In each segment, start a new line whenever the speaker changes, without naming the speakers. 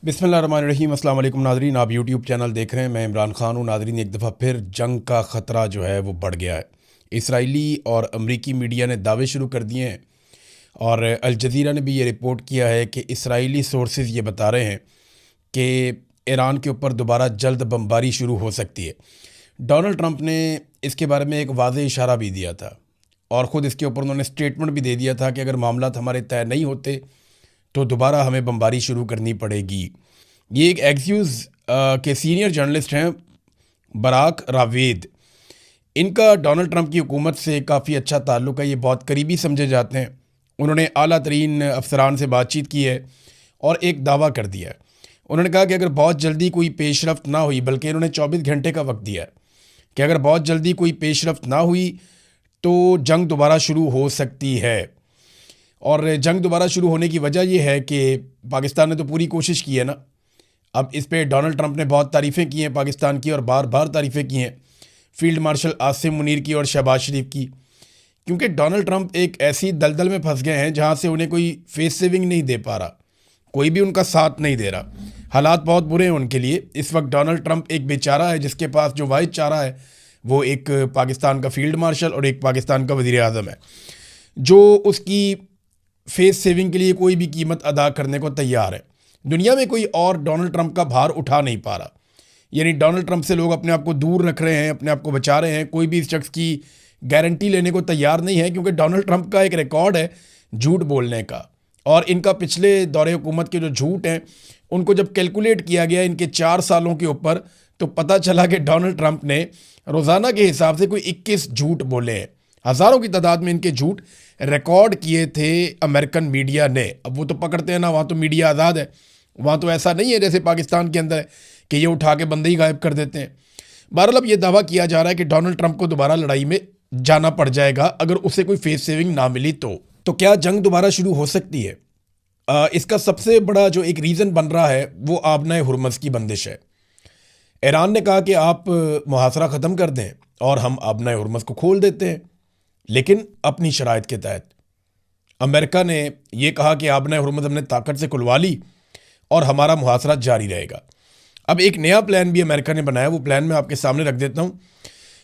बिस्मिल्लाहिर्रहमानिर्रहीम। अस्सलाम वालेकुम नाज़रीन, आप यूट्यूब चैनल देख रहे हैं। मैं इमरान खान हूँ। नाज़रीन, एक दफ़ा फिर जंग का ख़तरा जो है वो बढ़ गया है। इसराइली और अमरीकी मीडिया ने दावे शुरू कर दिए हैं और अल जज़ीरा ने भी ये रिपोर्ट किया है कि इसराइली सोर्सेज़ ये बता रहे हैं कि ईरान के ऊपर दोबारा जल्द बमबारी शुरू हो सकती है। डोनाल्ड ट्रंप ने इसके बारे में एक वाज़ेह इशारा भी दिया था और ख़ुद इसके ऊपर उन्होंने स्टेटमेंट भी दे दिया था कि अगर मामलात हमारे तय नहीं होते तो दोबारा हमें बमबारी शुरू करनी पड़ेगी। ये एक एक्सियूज़ के सीनियर जर्नलिस्ट हैं, बराक रावेद। इनका डोनाल्ड ट्रंप की हुकूमत से काफ़ी अच्छा ताल्लुक़ है, ये बहुत करीबी समझे जाते हैं। उन्होंने आला तरीन अफसरान से बातचीत की है और एक दावा कर दिया है। उन्होंने कहा कि अगर बहुत जल्दी कोई पेशरफ्त ना हुई, बल्कि इन्होंने 24 घंटे का वक्त दिया है कि अगर बहुत जल्दी कोई पेशरफ्त ना हुई तो जंग दोबारा शुरू हो सकती है। और जंग दोबारा शुरू होने की वजह यह है कि पाकिस्तान ने तो पूरी कोशिश की है ना। अब इस पे डोनाल्ड ट्रंप ने बहुत तारीफ़ें की हैं पाकिस्तान की, और बार बार तारीफ़ें की हैं फील्ड मार्शल आसिम मुनीर की और शहबाज शरीफ की, क्योंकि डोनाल्ड ट्रंप एक ऐसी दलदल में फंस गए हैं जहां से उन्हें कोई फेस सेविंग नहीं दे पा रहा, कोई भी उनका साथ नहीं दे रहा। हालात बहुत बुरे हैं उनके लिए। इस वक्त डोनाल्ड ट्रंप एक बेचारा है जिसके पास जो वाहिद चारा है वो एक पाकिस्तान का फील्ड मार्शल और एक पाकिस्तान का वज़ीर आज़म है, जो उसकी फेस सेविंग के लिए कोई भी कीमत अदा करने को तैयार है। दुनिया में कोई और डोनाल्ड ट्रंप का भार उठा नहीं पा रहा। यानी डोनाल्ड ट्रंप से लोग अपने आप को दूर रख रहे हैं, अपने आप को बचा रहे हैं। कोई भी इस शख्स की गारंटी लेने को तैयार नहीं है, क्योंकि डोनाल्ड ट्रंप का एक रिकॉर्ड है झूठ बोलने का, और इनका पिछले दौरे हुकूमत के जो झूठ हैं उनको जब कैलकुलेट किया गया इनके 4 सालों के ऊपर, तो पता चला कि डोनाल्ड ट्रंप ने रोज़ाना के हिसाब से कोई 21 झूठ बोले हैं। हज़ारों की तादाद में इनके झूठ रिकॉर्ड किए थे अमेरिकन मीडिया ने। अब वो तो पकड़ते हैं ना, वहाँ तो मीडिया आज़ाद है, वहाँ तो ऐसा नहीं है जैसे पाकिस्तान के अंदर है कि ये उठा के बंदे ही गायब कर देते हैं। बहरहाल अब ये दावा किया जा रहा है कि डोनाल्ड ट्रंप को दोबारा लड़ाई में जाना पड़ जाएगा अगर उसे कोई फेस सेविंग ना मिली तो क्या जंग दोबारा शुरू हो सकती है? इसका सबसे बड़ा जो एक रीज़न बन रहा है वो आबना हुर्मुज़ की बंदिश है। ईरान ने कहा कि आप मुहासरा ख़त्म कर दें और हम आबना हुर्मुज़ को खोल देते हैं, लेकिन अपनी शराइत के तहत। अमेरिका ने यह कहा कि आबना हुर्मुज़ हमने ताकत से खुलवा ली और हमारा मुहासरा जारी रहेगा। अब एक नया प्लान भी अमेरिका ने बनाया, वो प्लान मैं आपके सामने रख देता हूँ।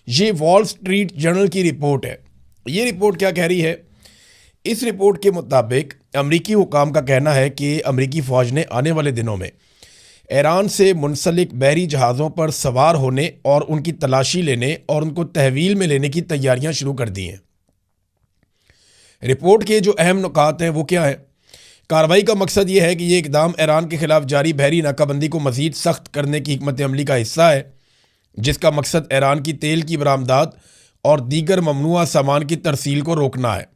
ये वॉल स्ट्रीट जर्नल की रिपोर्ट है। ये रिपोर्ट क्या कह रही है? इस रिपोर्ट के मुताबिक अमरीकी हुकाम का कहना है कि अमरीकी फ़ौज ने आने वाले दिनों में ईरान से मुंसलिक बहरी जहाज़ों पर सवार होने और उनकी तलाशी लेने और उनको तहवील में लेने की तैयारियां शुरू कर दी हैं। रिपोर्ट के जो अहम नुकात हैं वो क्या है? कार्रवाई का मकसद ये है कि ये इकदाम ईरान के खिलाफ जारी बहरी नाकाबंदी को मज़ीद सख्त करने की हिकमत अमली का हिस्सा है, जिसका मकसद ईरान की तेल की बरामदात और दीगर ममनुआ सामान की तरसील को रोकना है।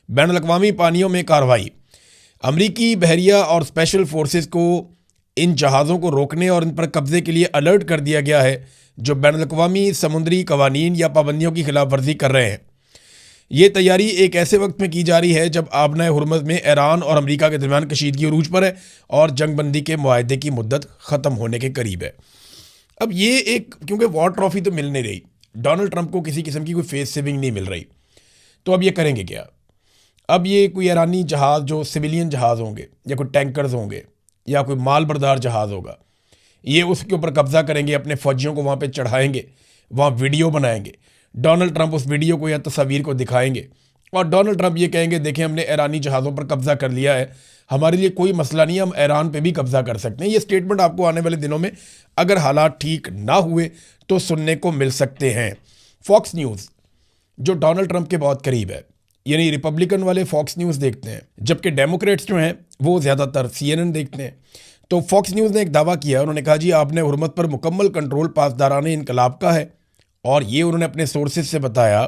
बैनुल-अक़वामी पानियों में कार्रवाई। अमरीकी बहरिया और स्पेशल फोर्सेस को इन जहाज़ों को रोकने और इन पर कब्जे के लिए अलर्ट कर दिया गया है जो बैनुल-अक़वामी समुद्री कवानीन या पाबंदियों की खिलाफ वर्जी कर रहे हैं। ये तैयारी एक ऐसे वक्त में की जा रही है जब आबना हुर्मुज़ में ईरान और अमेरिका के दरमियान कशीदगी अरूज पर है और जंगबंदी के मुआहदे की मुद्दत ख़त्म होने के करीब है। अब ये एक, क्योंकि वॉर ट्रॉफी तो मिल नहीं रही, डोनाल्ड ट्रंप को किसी किस्म की कोई फेस सेविंग नहीं मिल रही, तो अब ये करेंगे क्या? अब ये कोई ईरानी जहाज़ जो सिविलियन जहाज़ होंगे या कोई टैंकर्स होंगे या कोई माल बरदार जहाज़ होगा, ये उसके ऊपर कब्जा करेंगे, अपने फ़ौजियों को वहाँ पे चढ़ाएंगे, वहाँ वीडियो बनाएंगे। डोनाल्ड ट्रंप उस वीडियो को या तस्वीर को दिखाएंगे और डोनाल्ड ट्रंप ये कहेंगे, देखें हमने ईरानी जहाज़ों पर कब्जा कर लिया है, हमारे लिए कोई मसला नहीं है, हम ईरान पे भी कब्जा कर सकते हैं। ये स्टेटमेंट आपको आने वाले दिनों में, अगर हालात ठीक ना हुए, तो सुनने को मिल सकते हैं। फॉक्स न्यूज़ जो डोनाल्ड ट्रंप के बहुत करीब है, यानी रिपब्लिकन वाले फॉक्स न्यूज़ देखते हैं, जबकि डेमोक्रेट्स जो हैं वो ज़्यादातर CNN देखते हैं। तो फॉक्स न्यूज़ ने एक दावा किया, उन्होंने कहा जी आपने हुर्मुज़ पर मुकम्मल कंट्रोल पासदाराने इनकलाब का है, और ये उन्होंने अपने सोर्सेज से बताया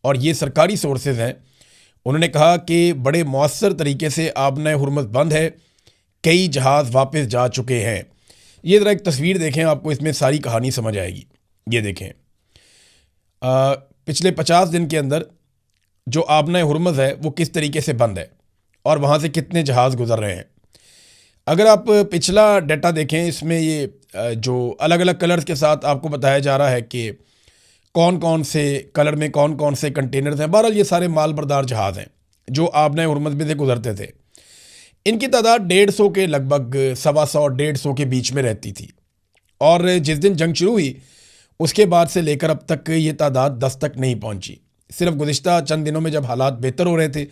और ये सरकारी सोर्सेज हैं। उन्होंने कहा कि बड़े मौसर तरीके से आबना हुर्मुज़ बंद है, कई जहाज़ वापस जा चुके हैं। ये ज़रा एक तस्वीर देखें, आपको इसमें सारी कहानी समझ आएगी। ये देखें, पिछले 50 दिन के अंदर जो आबना हुर्मुज़ है वो किस तरीके से बंद है और वहाँ से कितने जहाज़ गुजर रहे हैं। अगर आप पिछला डाटा देखें, इसमें ये जो अलग अलग कलर्स के साथ आपको बताया जा रहा है कि कौन कौन से कलर में कौन कौन से कंटेनर्स हैं। बहरहाल ये सारे माल बरदार जहाज़ हैं जो आबना हुर्मुज़ में से गुजरते थे। इनकी तादाद 150 के लगभग 125 के बीच में रहती थी। और जिस दिन जंग शुरू हुई उसके बाद से लेकर अब तक ये तादाद 10 तक नहीं पहुंची। सिर्फ गुज़िश्ता चंद दिनों में जब हालात बेहतर हो रहे थे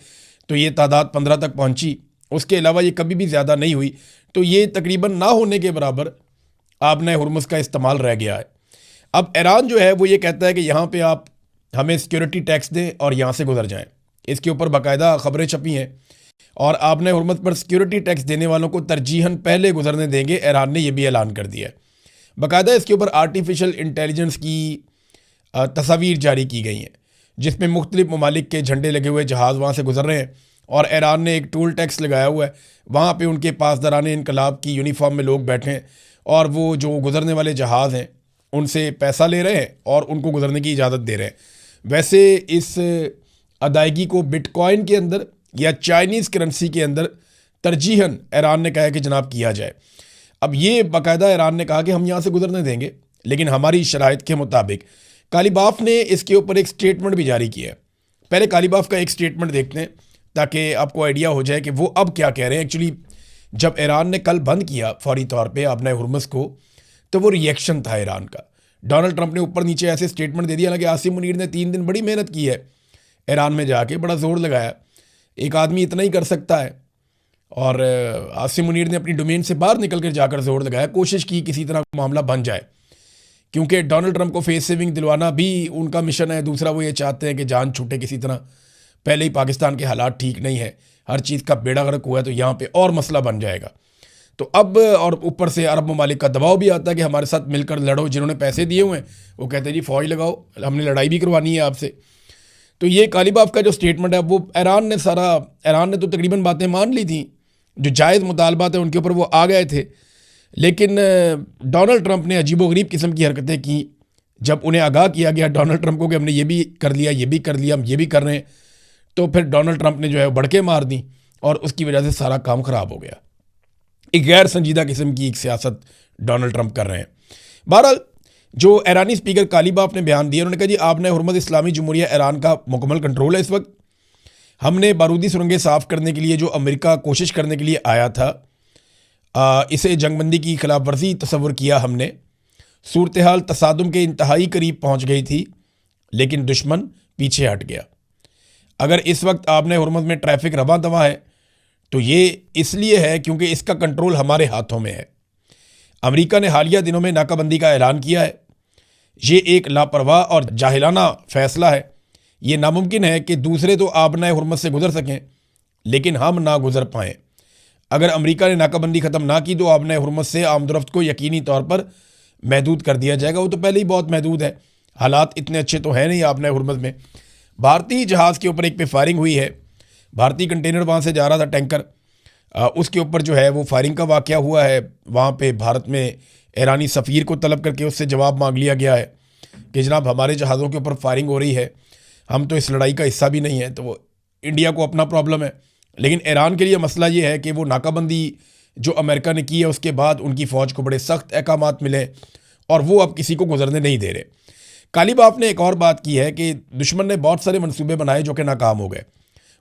तो ये तादाद 15 तक पहुंची, उसके अलावा ये कभी भी ज़्यादा नहीं हुई। तो ये तकरीबन ना होने के बराबर आबने हुर्मुज़ का इस्तेमाल रह गया है। अब ईरान जो है वो ये कहता है कि यहाँ पे आप हमें सिक्योरिटी टैक्स दें और यहाँ से गुजर जाएं। इसके ऊपर बाकायदा ख़बरें छपी हैं और आबने हुर्मुज़ पर सिक्योरिटी टैक्स देने वालों को तरजीहन पहले गुजरने देंगे। ईरान ने यह भी ऐलान कर दिया है। बाकायदा इसके ऊपर आर्टिफिशियल इंटेलिजेंस की तस्वीर जारी की गई हैं जिसमें मुख्तलिफ ममालिक के झंडे लगे हुए जहाज़ वहाँ से गुजर रहे हैं और ईरान ने एक टूल टैक्स लगाया हुआ है। वहाँ पे उनके पासदारान इनकलाब की यूनिफॉर्म में लोग बैठे हैं और वो जो गुजरने वाले जहाज़ हैं उनसे पैसा ले रहे हैं और उनको गुजरने की इजाज़त दे रहे हैं। वैसे इस अदायगी को बिटकॉइन के अंदर या चाइनीज़ करेंसी के अंदर तरजीहन ईरान ने कहा है कि जनाब किया जाए। अब ये बाकायदा ईरान ने कहा कि हम यहाँ से गुजरने देंगे लेकिन हमारी शराइत के मुताबिक। कालीबाफ ने इसके ऊपर एक स्टेटमेंट भी जारी किया है। पहले कालीबाफ का एक स्टेटमेंट देखते हैं ताकि आपको आइडिया हो जाए कि वो अब क्या कह रहे हैं। एक्चुअली जब ईरान ने कल बंद किया फौरी तौर पे आबने हुर्मुज़ को तो वो रिएक्शन था ईरान का। डोनाल्ड ट्रंप ने ऊपर नीचे ऐसे स्टेटमेंट दे दिया। हालांकि आसिम मुनीर ने 3 दिन बड़ी मेहनत की है, ईरान में जाके बड़ा जोर लगाया। एक आदमी इतना ही कर सकता है और आसिम मुनीर ने अपनी डोमेन से बाहर निकल कर जाकर जोर लगाया, कोशिश की किसी तरह मामला बन जाए क्योंकि डोनाल्ड ट्रंप को फेस सेविंग दिलवाना भी उनका मिशन है। दूसरा वो ये चाहते हैं कि जान छूटे किसी तरह। पहले ही पाकिस्तान के हालात ठीक नहीं है, हर चीज़ का बेड़ा गर्क हुआ है तो यहाँ पे और मसला बन जाएगा। तो अब और ऊपर से अरब ममालिक का दबाव भी आता है कि हमारे साथ मिलकर लड़ो। जिन्होंने पैसे दिए हुए हैं वो कहते हैं जी फ़ौज लगाओ, हमने लड़ाई भी करवानी है आपसे। तो ये कालीबाफ का जो स्टेटमेंट है वो ईरान ने तो तकरीबन बातें मान ली थी, जो जायज़ मुतालबात है उनके ऊपर वो आ गए थे। लेकिन डोनाल्ड ट्रंप ने अजीबोगरीब किस्म की हरकतें की। जब उन्हें आगाह किया गया डोनाल्ड ट्रंप को कि हमने ये भी कर लिया, ये भी कर लिया, हम ये भी कर रहे हैं, तो फिर डोनाल्ड ट्रंप ने जो है बड़के मार दी और उसकी वजह से सारा काम ख़राब हो गया। एक गैर संजीदा किस्म की एक सियासत डोनाल्ड ट्रंप कर रहे हैं। बहरहाल जो ईरानी स्पीकर कालीबाफ ने बयान दिया, उन्होंने कहा जी आपने हुर्मुज़ इस्लामी जमहूरिया ईरान का मुकम्मल कंट्रोल है इस वक्त। हमने बारूदी सुरंगें साफ़ करने के लिए जो अमेरिका कोशिश करने के लिए आया था इसे जंगबंदी की खिलाफ वर्जी तस्वुर किया हमने। सूरत हाल तसादुम के इंतहाई करीब पहुँच गई थी लेकिन दुश्मन पीछे हट गया। अगर इस वक्त आपने हुर्मुज़ में ट्रैफिक रवां दवा है तो ये इसलिए है क्योंकि इसका कंट्रोल हमारे हाथों में है। अमेरिका ने हालिया दिनों में नाकाबंदी का ऐलान किया है। ये एक लापरवाह और जाहिलाना फ़ैसला है। ये नामुमकिन है कि दूसरे तो आबनाए हुर्मुज़ से गुजर सकें लेकिन हम ना गुजर पाएँ। अगर अमेरिका ने नाकाबंदी ख़त्म ना की तो आबनाए हुर्मुज़ से आमदरफ्त को यकीनी तौर पर महदूद कर दिया जाएगा। वो तो पहले ही बहुत महदूद है, हालात इतने अच्छे तो हैं नहीं आबनाए हुर्मुज़ में। भारतीय जहाज़ के ऊपर एक पे फायरिंग हुई है। भारतीय कंटेनर वहाँ से जा रहा था, टैंकर, उसके ऊपर जो है वो फायरिंग का वाक़या हुआ है। वहाँ पे भारत में ईरानी सफ़ीर को तलब करके उससे जवाब मांग लिया गया है कि जनाब हमारे जहाज़ों के ऊपर फायरिंग हो रही है, हम तो इस लड़ाई का हिस्सा भी नहीं है। तो वो इंडिया को अपना प्रॉब्लम है, लेकिन ईरान के लिए मसला ये है कि वो नाकाबंदी जो अमेरिका ने की है उसके बाद उनकी फ़ौज को बड़े सख्त अहकामात मिले और वो अब किसी को गुजरने नहीं दे रहे। कालीबाफ ने एक और बात की है कि दुश्मन ने बहुत सारे मंसूबे बनाए जो कि नाकाम हो गए।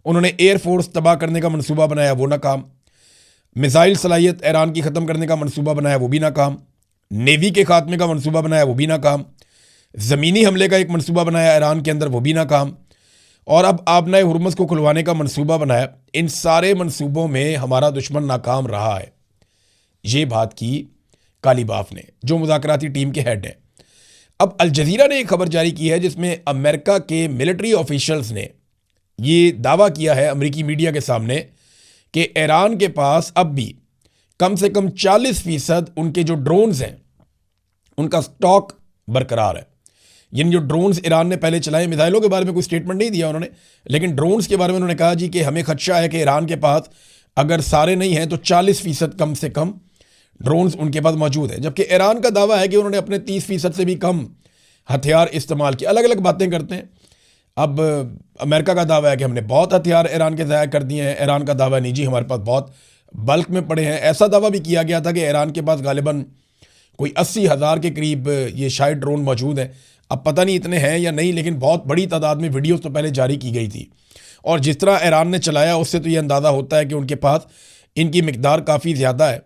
उन्होंने एयरफोर्स तबाह करने का मंसूबा बनाया, वो नाकाम। मिसाइल सलाहियत ईरान की ख़त्म करने का मंसूबा बनाया, वो भी नाकाम। नेवी के खात्मे का मंसूबा बनाया, वो भी नाकाम। ज़मीनी हमले का एक मंसूबा बनाया ईरान के अंदर, वो भी नाकाम। और अब आबनाए हुर्मुज़ को खुलवाने का मंसूबा बनाया। इन सारे मंसूबों में हमारा दुश्मन नाकाम रहा है। ये बात की कालीबाफ ने, जो मुज़ाकराती टीम के हेड हैं। अब अल जज़ीरा ने एक खबर जारी की है जिसमें अमेरिका के मिलिट्री ऑफिशियल्स ने ये दावा किया है अमेरिकी मीडिया के सामने कि ईरान के पास अब भी कम से कम 40% उनके जो ड्रोन्स हैं उनका स्टॉक बरकरार है। यानी जो ड्रोन्स ईरान ने पहले चलाए, मिसाइलों के बारे में कोई स्टेटमेंट नहीं दिया उन्होंने, लेकिन ड्रोन्स के बारे में उन्होंने कहा जी कि हमें खदशा है कि ईरान के पास अगर सारे नहीं हैं तो 40% कम से कम ड्रोन्स उनके पास मौजूद है। जबकि ईरान का दावा है कि उन्होंने अपने 30% से भी कम हथियार इस्तेमाल किए। अलग अलग बातें करते हैं। अब अमेरिका का दावा है कि हमने बहुत हथियार ईरान के ज़ाया कर दिए हैं। ईरान का दावा नहीं जी हमारे पास बहुत बल्क में पड़े हैं। ऐसा दावा भी किया गया था कि ईरान के पास गालिबन कोई 80,000 के करीब ये शायद ड्रोन मौजूद हैं। अब पता नहीं इतने हैं या नहीं, लेकिन बहुत बड़ी तादाद में वीडियोस तो पहले जारी की गई थी। और जिस तरह ईरान ने चलाया उससे तो ये अंदाज़ा होता है कि उनके पास इनकी मिकदार काफ़ी ज़्यादा है,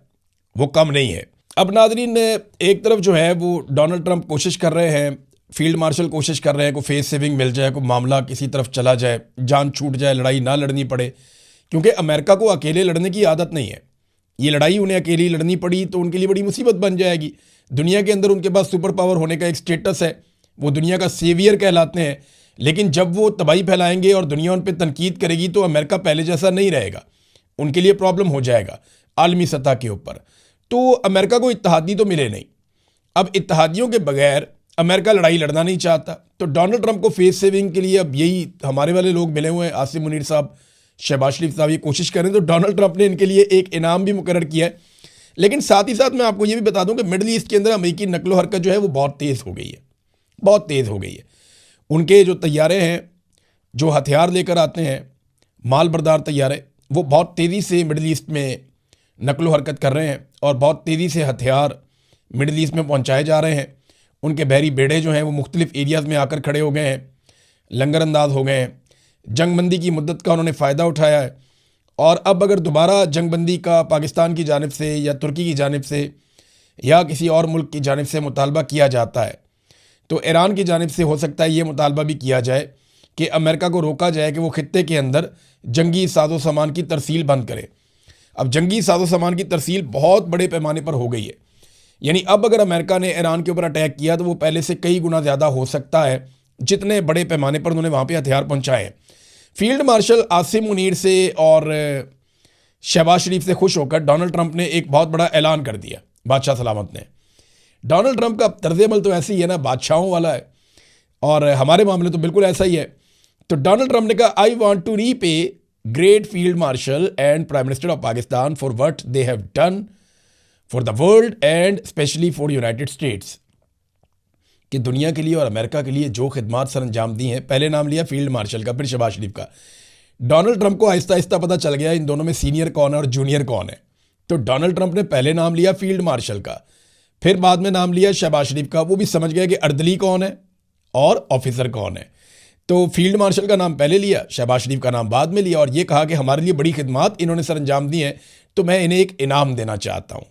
वो कम नहीं है। अब नाज़रीन, एक तरफ जो है वो डोनाल्ड ट्रंप कोशिश कर रहे हैं, फील्ड मार्शल कोशिश कर रहे हैं को फेस सेविंग मिल जाए, को मामला किसी तरफ चला जाए, जान छूट जाए, लड़ाई ना लड़नी पड़े, क्योंकि अमेरिका को अकेले लड़ने की आदत नहीं है। ये लड़ाई उन्हें अकेली लड़नी पड़ी तो उनके लिए बड़ी मुसीबत बन जाएगी। दुनिया के अंदर उनके पास सुपर पावर होने का एक स्टेटस है, वो दुनिया का सेवियर कहलाते हैं, लेकिन जब वो तबाही फैलाएंगे और दुनिया उन पर तनकीद करेगी तो अमेरिका पहले जैसा नहीं रहेगा, उनके लिए प्रॉब्लम हो जाएगा आलमी सतह के ऊपर। तो अमेरिका को इत्तेहादी तो मिले नहीं। अब इत्तेहादियों के बगैर अमेरिका लड़ाई लड़ना नहीं चाहता, तो डोनाल्ड ट्रंप को फेस सेविंग के लिए अब यही हमारे वाले लोग मिले हुए हैं, आसिम मुनीर साहब, शहबाज शरीफ साहब, ये कोशिश करें तो डोनाल्ड ट्रंप ने इनके लिए एक इनाम भी मुकर्रर किया है। लेकिन साथ ही साथ मैं आपको ये भी बता दूं कि मिडल ईस्ट के अंदर अमेरिकी नकलो हरकत जो है वो बहुत तेज़ हो गई है, बहुत तेज़ हो गई है। उनके जो तैयारे हैं, जो हथियार लेकर आते हैं, माल बरदार तैयारे, वो बहुत तेज़ी से मिडल ईस्ट में नकलो हरकत कर रहे हैं और बहुत तेज़ी से हथियार मिडल ईस्ट में पहुँचाए जा रहे हैं। उनके बहरी बेड़े जो हैं वो मुख्तलिफ एरियाज़ में आकर खड़े हो गए हैं, लंगर अंदाज हो गए हैं। जंगबंदी की मुद्दत का उन्होंने फ़ायदा उठाया है और अब अगर दोबारा जंगबंदी का पाकिस्तान की जानिब से या तुर्की की जानिब से या किसी और मुल्क की जानिब से मुतालबा किया जाता है तो ईरान की जानिब से हो सकता है ये मुतालबा भी किया जाए कि अमेरिका को रोका जाए कि वो खित्ते के अंदर जंगी साजो सामान की तरसील बंद करे। अब जंगी साजो सामान की तरसील बहुत बड़े पैमाने पर हो गई है, यानी अब अगर अमेरिका ने ईरान के ऊपर अटैक किया तो वो पहले से कई गुना ज़्यादा हो सकता है जितने बड़े पैमाने पर उन्होंने वहाँ पे हथियार पहुँचाए हैं। फील्ड मार्शल आसिम मुनीर से और शहबाज शरीफ से खुश होकर डोनाल्ड ट्रंप ने एक बहुत बड़ा ऐलान कर दिया, बादशाह सलामत ने। डोनाल्ड ट्रंप का तर्ज अमल तो ऐसे ही है ना, बादशाहों वाला है, और हमारे मामले तो बिल्कुल ऐसा ही है। तो डोनाल्ड ट्रंप ने कहा, I want to repay great field marshal and prime minister of Pakistan for what they have done for the world and specially for United States, कि दुनिया के लिए और अमेरिका के लिए जो खिदमात सर अंजाम दी हैं। पहले नाम लिया फील्ड मार्शल का, फिर शहबाज शरीफ का। डोनाल्ड ट्रंप को आहिस्ता आहिस्ता पता चल गया इन दोनों में सीनियर कौन है और जूनियर कौन है। तो डोनाल्ड ट्रंप ने पहले नाम लिया फील्ड मार्शल का, फिर बाद में नाम लिया शहबाज शरीफ का। वो भी समझ गया कि अर्दली कौन है और ऑफिसर कौन है। तो फील्ड मार्शल का नाम पहले लिया, शहबाज शरीफ का नाम बाद में लिया, और ये कहा कि हमारे लिए बड़ी खिदमात इन्होंने सर अंजाम दी हैं तो मैं इन्हें एक इनाम देना चाहता हूँ।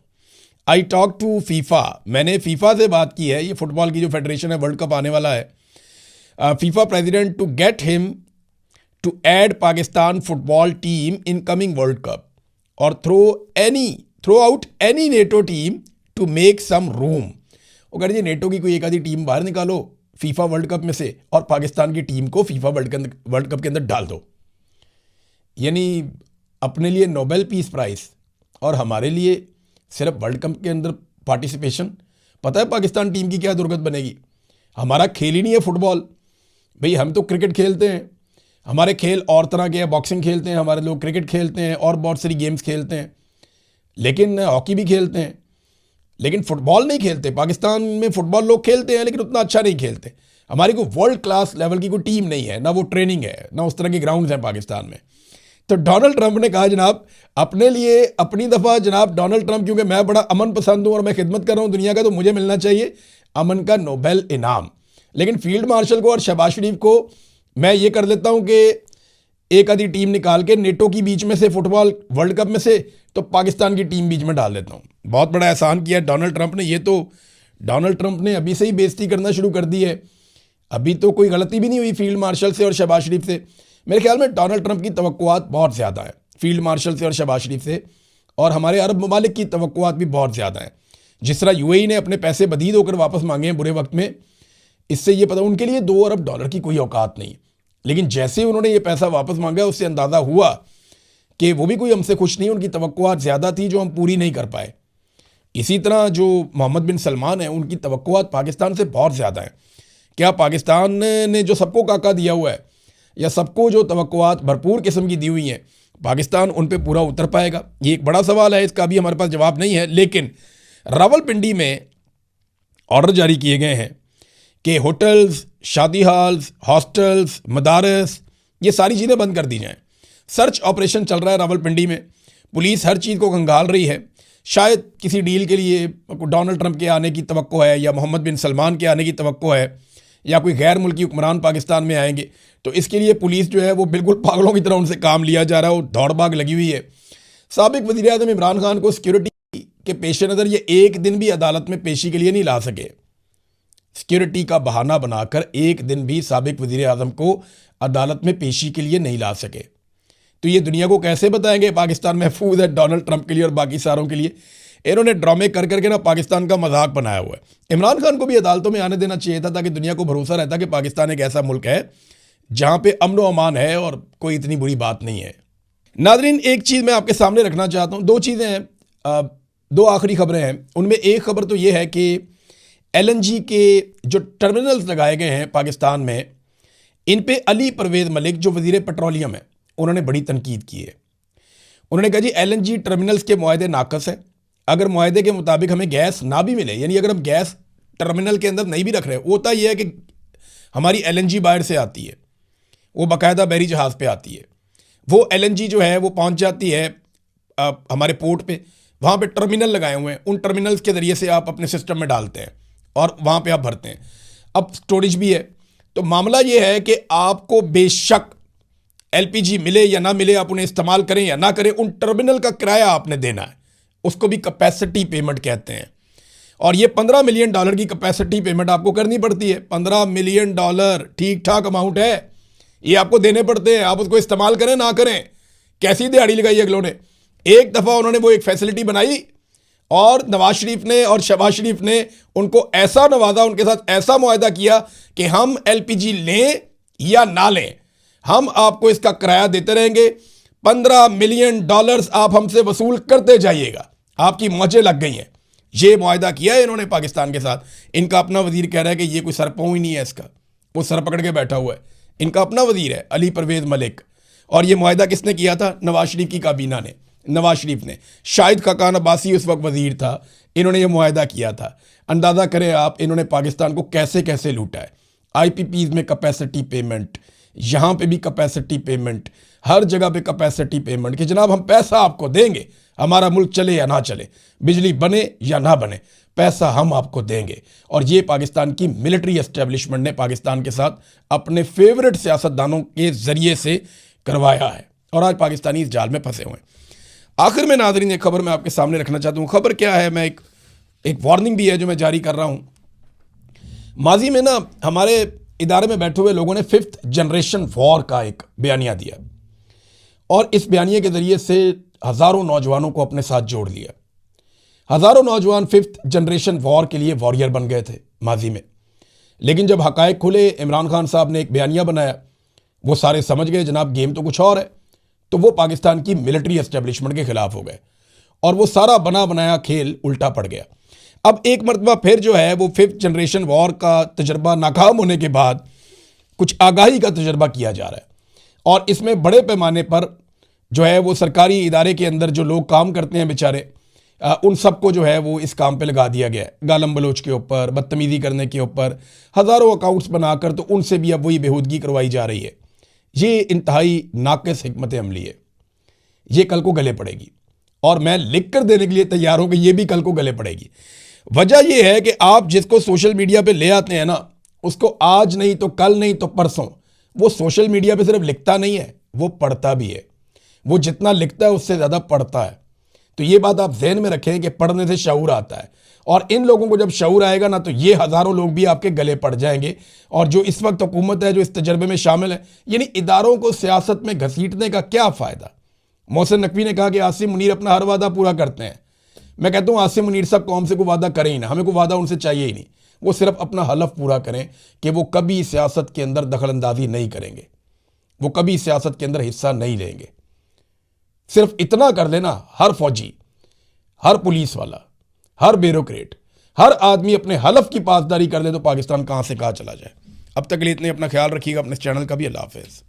आई टॉक टू फीफा, मैंने फीफा से बात की है, ये फुटबॉल की जो फेडरेशन है, वर्ल्ड कप आने वाला है, FIFA president, to get him to add Pakistan football team in coming world cup और throw out any NATO team to make some room. वो कह रही है नेटो की कोई एक आधी टीम बाहर निकालो फीफा वर्ल्ड कप में से और पाकिस्तान की टीम को फीफा वर्ल्ड कप के अंदर डाल दो। यानी अपने लिए नोबेल पीस प्राइज़ और हमारे लिए सिर्फ वर्ल्ड कप के अंदर पार्टिसिपेशन। पता है पाकिस्तान टीम की क्या दुर्गत बनेगी? हमारा खेल ही नहीं है फुटबॉल भाई। हम तो क्रिकेट खेलते हैं, हमारे खेल और तरह के हैं, बॉक्सिंग खेलते हैं हमारे लोग, क्रिकेट खेलते हैं और बहुत सारी गेम्स खेलते हैं, लेकिन हॉकी भी खेलते हैं, लेकिन फुटबॉल नहीं खेलते। पाकिस्तान में फुटबॉल लोग खेलते हैं लेकिन उतना अच्छा नहीं खेलते। हमारी कोई वर्ल्ड क्लास लेवल की कोई टीम नहीं है, ना वो ट्रेनिंग है, ना उस तरह के ग्राउंड्स हैं पाकिस्तान में। तो डोनाल्ड ट्रंप ने कहा जनाब अपने लिए अपनी दफ़ा, जनाब डोनाल्ड ट्रंप, क्योंकि मैं बड़ा अमन पसंद हूँ और मैं खिदमत कर रहा हूँ दुनिया का, तो मुझे मिलना चाहिए अमन का नोबेल इनाम। लेकिन फील्ड मार्शल को और शहबाज शरीफ को मैं ये कर लेता हूँ कि एक आधी टीम निकाल के नेटो की बीच में से, फुटबॉल वर्ल्ड कप में से, तो पाकिस्तान की टीम बीच में डाल देता हूँ। बहुत बड़ा एहसान किया डोनाल्ड ट्रंप ने। ये तो डोनाल्ड ट्रंप ने अभी से ही बेइज्जती करना शुरू कर दी है, अभी तो कोई गलती भी नहीं हुई फील्ड मार्शल से और शहबाज शरीफ से। मेरे ख्याल में डोनाल्ड ट्रंप की तवक्कुआत बहुत ज़्यादा है फील्ड मार्शल से और शहबाज शरीफ से, और हमारे अरब ममालिक की तवक्कुआत भी बहुत ज़्यादा है। जिस तरह यूएई ने अपने पैसे बदीद होकर वापस मांगे हैं बुरे वक्त में, इससे ये पता उनके लिए $2 अरब की कोई औकात नहीं, लेकिन जैसे उन्होंने ये पैसा वापस मांगा उससे अंदाज़ा हुआ कि वो भी कोई हमसे खुश नहीं, उनकी तवक्कुआत ज़्यादा थी जो हम पूरी नहीं कर पाए। इसी तरह जो मोहम्मद बिन सलमान है, उनकी तवक्कुआत पाकिस्तान से बहुत ज़्यादा है। क्या पाकिस्तान ने जो सबको काका दिया हुआ है या सबको जो तवक्कुआत भरपूर किस्म की दी हुई हैं, पाकिस्तान उन पे पूरा उतर पाएगा? ये एक बड़ा सवाल है, इसका अभी हमारे पास जवाब नहीं है। लेकिन रावलपिंडी में ऑर्डर जारी किए गए हैं कि होटल्स, शादी हॉल्स, हॉस्टल्स, मदारस, ये सारी चीज़ें बंद कर दी जाएं। सर्च ऑपरेशन चल रहा है रावलपिंडी में, पुलिस हर चीज़ को खंगाल रही है। शायद किसी डील के लिए डोनाल्ड ट्रंप के आने की तवक्को है या मोहम्मद बिन सलमान के आने की तवक्को है या कोई गैर मुल्की हुक्मरान पाकिस्तान में आएंगे, तो इसके लिए पुलिस जो है वो बिल्कुल पागलों की तरह उनसे काम लिया जा रहा है, वो दौड़ भाग लगी हुई है। साबिक वज़ीर आज़म इमरान खान को सिक्योरिटी के पेश नज़र ये एक दिन भी अदालत में पेशी के लिए नहीं ला सके। सिक्योरिटी का बहाना बनाकर एक दिन भी साबिक वज़ीर आज़म को अदालत में पेशी के लिए नहीं ला सके। तो ये दुनिया को कैसे बताएंगे पाकिस्तान महफूज है डोनाल्ड ट्रंप के लिए और बाकी सारों के लिए। इन्होंने ड्रामे कर करके ना पाकिस्तान का मजाक बनाया हुआ है। इमरान खान को भी अदालतों में आने देना चाहिए था ताकि दुनिया को भरोसा रहता कि पाकिस्तान एक ऐसा मुल्क है जहां पे अमन व अमान है और कोई इतनी बुरी बात नहीं है। नाज़रीन, एक चीज़ मैं आपके सामने रखना चाहता हूँ, दो चीज़ें हैं, दो आखिरी खबरें हैं। उनमें एक खबर तो ये है कि LNG के जो टर्मिनल्स लगाए गए हैं पाकिस्तान में, इन पे अली परवेज़ मलिक जो वज़ीर पेट्रोलियम है उन्होंने बड़ी तनकीद की है। उन्होंने कहा जी LNG टर्मिनल्स के मुआहदे नाकस है। अगर मुआहदे के मुताबिक हमें गैस ना भी मिले, यानी अगर हम गैस टर्मिनल के अंदर नहीं भी रख रहे, होता यह है कि हमारी LNG बाहर से आती है, वो बाकायदा बहरी जहाज़ पे आती है। वो LNG जो है वो पहुंच जाती है हमारे पोर्ट पे, वहाँ पे टर्मिनल लगाए हुए हैं। उन टर्मिनल्स के ज़रिए से आप अपने सिस्टम में डालते हैं और वहाँ पे आप भरते हैं। अब स्टोरेज भी है। तो मामला ये है कि आपको बेशक LPG मिले या ना मिले, आप उन्हें इस्तेमाल करें या ना करें, उन टर्मिनल का किराया आपने देना है। उसको भी कैपेसिटी पेमेंट कहते हैं। और ये $15 मिलियन की कैपेसिटी पेमेंट आपको करनी पड़ती है। $15 मिलियन ठीक ठाक अमाउंट है, ये आपको देने पड़ते हैं। आप उसको इस्तेमाल करें ना करें, कैसी दिहाड़ी लगाई अगलों ने। एक दफ़ा उन्होंने वो एक फैसिलिटी बनाई और नवाज शरीफ ने और शहबाज शरीफ ने उनको ऐसा नवाजा, उनके साथ ऐसा मुआहदा किया कि हम LPG लें या ना लें, हम आपको इसका किराया देते रहेंगे। $15 मिलियन आप हमसे वसूल करते जाइएगा। आपकी मौजें लग गई हैं। ये मुआहदा किया है इन्होंने पाकिस्तान के साथ। इनका अपना वजीर कह रहा है कि ये कोई सरपाँव ही नहीं है इसका, वो सर पकड़ के बैठा हुआ है। इनका अपना वजीर है अली परवेज़ मलिक। और ये मुआहदा किसने किया था? नवाज शरीफ की काबीना ने, नवाज शरीफ ने। शाहिद खाकान अब्बासी उस वक्त वजीर था, इन्होंने ये मुआहदा किया था। अंदाज़ा करें आप, इन्होंने पाकिस्तान को कैसे कैसे लूटा है। IPPs में कैपेसिटी पेमेंट, यहाँ पे भी कैपेसिटी पेमेंट, हर जगह पे कैपेसिटी पेमेंट कि जनाब हम पैसा आपको देंगे, हमारा मुल्क चले या ना चले, बिजली बने या ना बने, पैसा हम आपको देंगे। और ये पाकिस्तान की मिलिट्री एस्टेब्लिशमेंट ने पाकिस्तान के साथ अपने फेवरेट सियासतदानों के ज़रिए से करवाया है और आज पाकिस्तानी इस जाल में फंसे हुए हैं। आखिर में नाज़रीन एक खबर मैं आपके सामने रखना चाहता हूँ। खबर क्या है, मैं एक वार्निंग भी है जो मैं जारी कर रहा हूँ। माजी में ना हमारे इदारे में बैठे हुए लोगों ने 5th जनरेशन वॉर का एक बयानिया दिया और इस बयानिए के ज़रिए से हज़ारों नौजवानों को अपने साथ जोड़ लिया। हज़ारों नौजवान 5th जनरेशन वॉर के लिए वॉरियर बन गए थे माजी में, लेकिन जब हक़ाइक़ खुले, इमरान खान साहब ने एक बयानिया बनाया, वो सारे समझ गए जनाब गेम तो कुछ और है। तो वो पाकिस्तान की मिलिट्री एस्टेब्लिशमेंट के ख़िलाफ़ हो गए और वो सारा बना बनाया खेल उल्टा पड़ गया। अब एक मरतबा फिर जो है वो 5th जनरेशन वॉर का तजर्बा नाकाम होने के बाद कुछ आगाही का तजर्बा किया जा रहा है और इसमें बड़े पैमाने पर जो है वो सरकारी इदारे के अंदर जो लोग काम करते हैं बेचारे, उन सबको जो है वो इस काम पे लगा दिया गया है। गालम बलोच के ऊपर, बदतमीज़ी करने के ऊपर हज़ारों अकाउंट्स बनाकर तो उनसे भी अब वही बेहूदगी करवाई जा रही है। ये इंतहाई नाक़िस हिकमत अमली है, ये कल को गले पड़ेगी और मैं लिख कर देने के लिए तैयार हूँ कि ये भी कल को गले पड़ेगी। वजह यह है कि आप जिसको सोशल मीडिया पे ले आते हैं ना, उसको आज नहीं तो कल नहीं तो परसों, वो सोशल मीडिया पे सिर्फ लिखता नहीं है, वो पढ़ता भी है। वो जितना लिखता है उससे ज़्यादा पढ़ता है। तो ये बात आप ज़हन में रखें कि पढ़ने से शऊर आता है और इन लोगों को जब शऊर आएगा ना तो ये हज़ारों लोग भी आपके गले पड़ जाएंगे। और जो इस वक्त हुकूमत है जो इस तजर्बे में शामिल है, यानी इदारों को सियासत में घसीटने का क्या फ़ायदा। मोहसिन नकवी ने कहा कि आसिम मुनीर अपना हर वादा पूरा करते हैं। मैं कहता हूँ आसिम मुनीर साहब कौम से कोई वादा करें ही ना, हमें कोई वादा उनसे चाहिए ही नहीं। वो सिर्फ अपना हलफ पूरा करें कि वो कभी सियासत के अंदर दखल अंदाजी नहीं करेंगे, वो कभी सियासत के अंदर हिस्सा नहीं लेंगे। सिर्फ इतना कर लेना, हर फौजी, हर पुलिस वाला, हर ब्यूरोक्रेट, हर आदमी अपने हलफ की पासदारी कर ले तो पाकिस्तान कहाँ से कहाँ चला जाए। अब तक के लिए इतने, अपना ख्याल रखिएगा, अपने चैनल का भी। अल्लाह हाफ़िज़।